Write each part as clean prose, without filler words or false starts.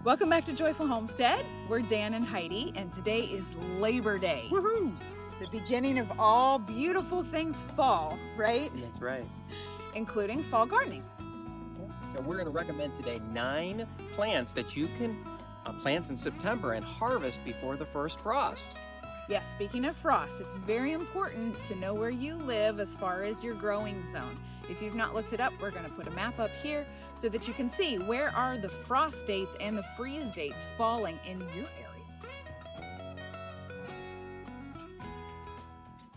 Welcome back to Joyful Homestead. We're Dan and Heidi, and today is Labor Day. Woohoo! The beginning of all beautiful things fall, right? That's right. Including fall gardening. So we're going to recommend today 9 plants that you can plant in September and harvest before the first frost. Yeah, speaking of frost, it's very important to know where you live as far as your growing zone. If you've not looked it up, we're going to put a map up here so that you can see where are the frost dates and the freeze dates falling in your area.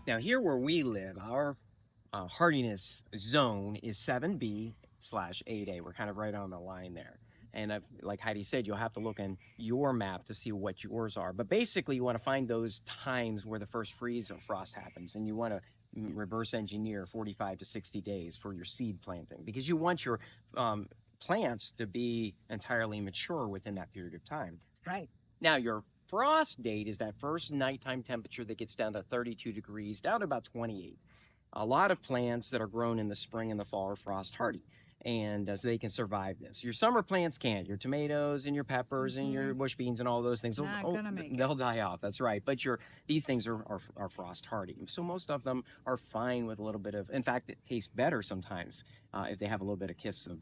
Now here where we live, our hardiness zone is 7B/8A. We're kind of right on the line there. And like Heidi said, you'll have to look in your map to see what yours are. But basically, you want to find those times where the first freeze or frost happens, and you want to reverse engineer 45 to 60 days for your seed planting, because you want your plants to be entirely mature within that period of time. Right. Now, your frost date is that first nighttime temperature that gets down to 32 degrees, down to about 28. A lot of plants that are grown in the spring and the fall are frost hardy, and so they can survive this. Your summer plants can't. Your tomatoes and your peppers and your bush beans and all those things, they'll die off. That's right. But these things are frost hardy. So most of them are fine with a little bit of, in fact, it tastes better sometimes if they have a little bit of kiss of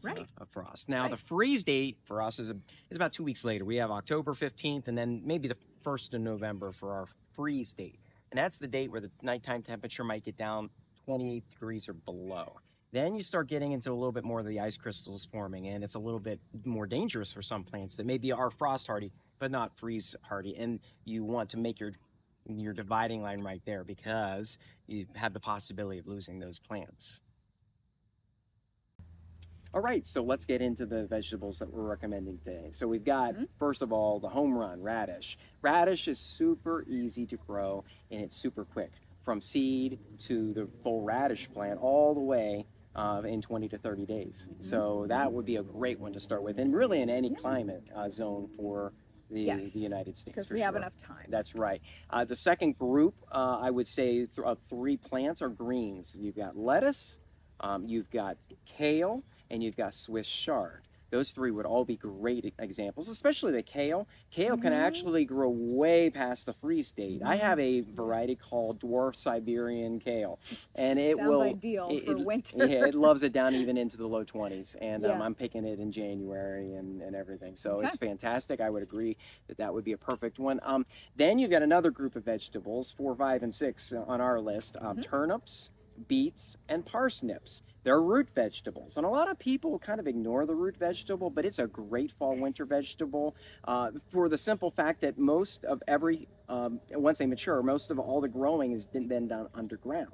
frost. Now, the freeze date for us is about 2 weeks later. We have October 15th and then maybe the 1st of November for our freeze date. And that's the date where the nighttime temperature might get down 28 degrees or below. Then you start getting into a little bit more of the ice crystals forming, and it's a little bit more dangerous for some plants that maybe are frost hardy, but not freeze hardy. And you want to make your dividing line right there, because you have the possibility of losing those plants. All right, so let's get into the vegetables that we're recommending today. So we've got, first of all, the home run radish. Radish is super easy to grow, and it's super quick. From seed to the full radish plant, all the way in 20 to 30 days. So that would be a great one to start with, and really in any climate zone for the United States. Because we have enough time. That's right. The second group, I would say, of 3 plants are greens. You've got lettuce, you've got kale, and you've got Swiss chard. Those 3 would all be great examples, especially the kale. Kale can actually grow way past the freeze date. I have a variety called dwarf Siberian kale, and it Sounds ideal for winter. Yeah, it loves it down even into the low 20s, and I'm picking it in January and everything. So it's fantastic. I would agree that would be a perfect one. Then you've got another group of vegetables, 4, 5, and 6 on our list: turnips, beets, and parsnips. They're root vegetables, and a lot of people kind of ignore the root vegetable, but it's a great fall-winter vegetable for the simple fact that most of once they mature, most of all the growing is then done underground.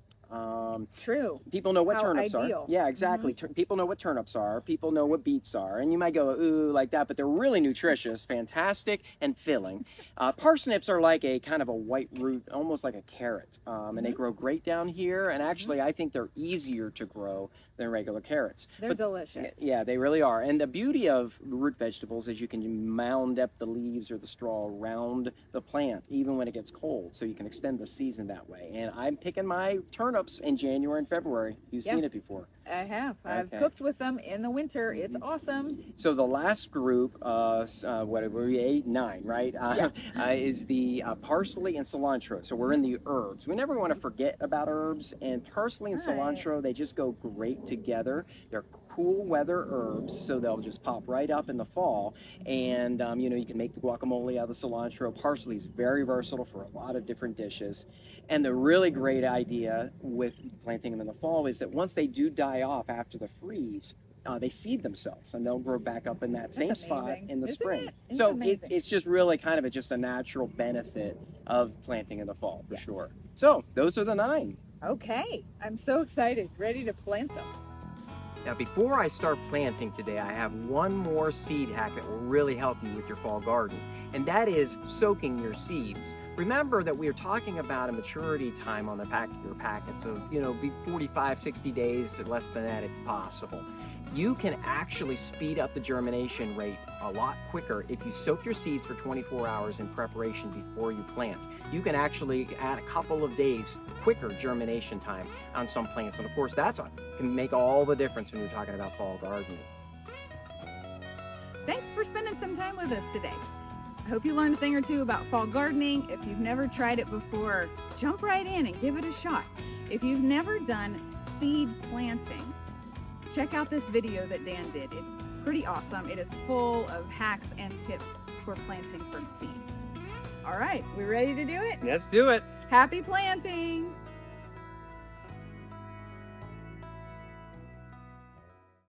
True. People know what turnips are. Yeah, exactly. People know what turnips are. People know what beets are. And you might go, ooh, like that, but they're really nutritious, fantastic, and filling. Parsnips are like a kind of a white root, almost like a carrot. And they grow great down here. And actually, I think they're easier to grow than regular carrots. They're delicious. Yeah, they really are. And the beauty of root vegetables is you can mound up the leaves or the straw around the plant, even when it gets cold. So you can extend the season that way. And I'm picking my turnips in January and February. You've seen it before. I have. I've cooked with them in the winter. It's awesome. So the last group, what are we, 8, 9, right? Is the parsley and cilantro. So we're in the herbs. We never want to forget about herbs, and parsley and cilantro, they just go great together. They're cool weather herbs, so they'll just pop right up in the fall. And you can make the guacamole out of the cilantro. Parsley is very versatile for a lot of different dishes. And the really great idea with planting them in the fall is that once they do die off after the freeze, they seed themselves, and they'll grow back up in that same spot in the spring. So it's just really kind of just a natural benefit of planting in the fall, for sure. So those are the 9. Okay, I'm so excited, ready to plant them. Now, before I start planting today, I have one more seed hack that will really help you with your fall garden, and that is soaking your seeds. Remember that we are talking about a maturity time on the your packets of, be 45, 60 days, less than that if possible. You can actually speed up the germination rate a lot quicker if you soak your seeds for 24 hours in preparation before you plant. You can actually add a couple of days quicker germination time on some plants. And of course, can make all the difference when you're talking about fall gardening. Thanks for spending some time with us today. I hope you learned a thing or two about fall gardening. If you've never tried it before, jump right in and give it a shot. If you've never done seed planting, check out this video that Dan did. It's pretty awesome. It is full of hacks and tips for planting from seed. All right, we ready to do it? Let's do it. Happy planting!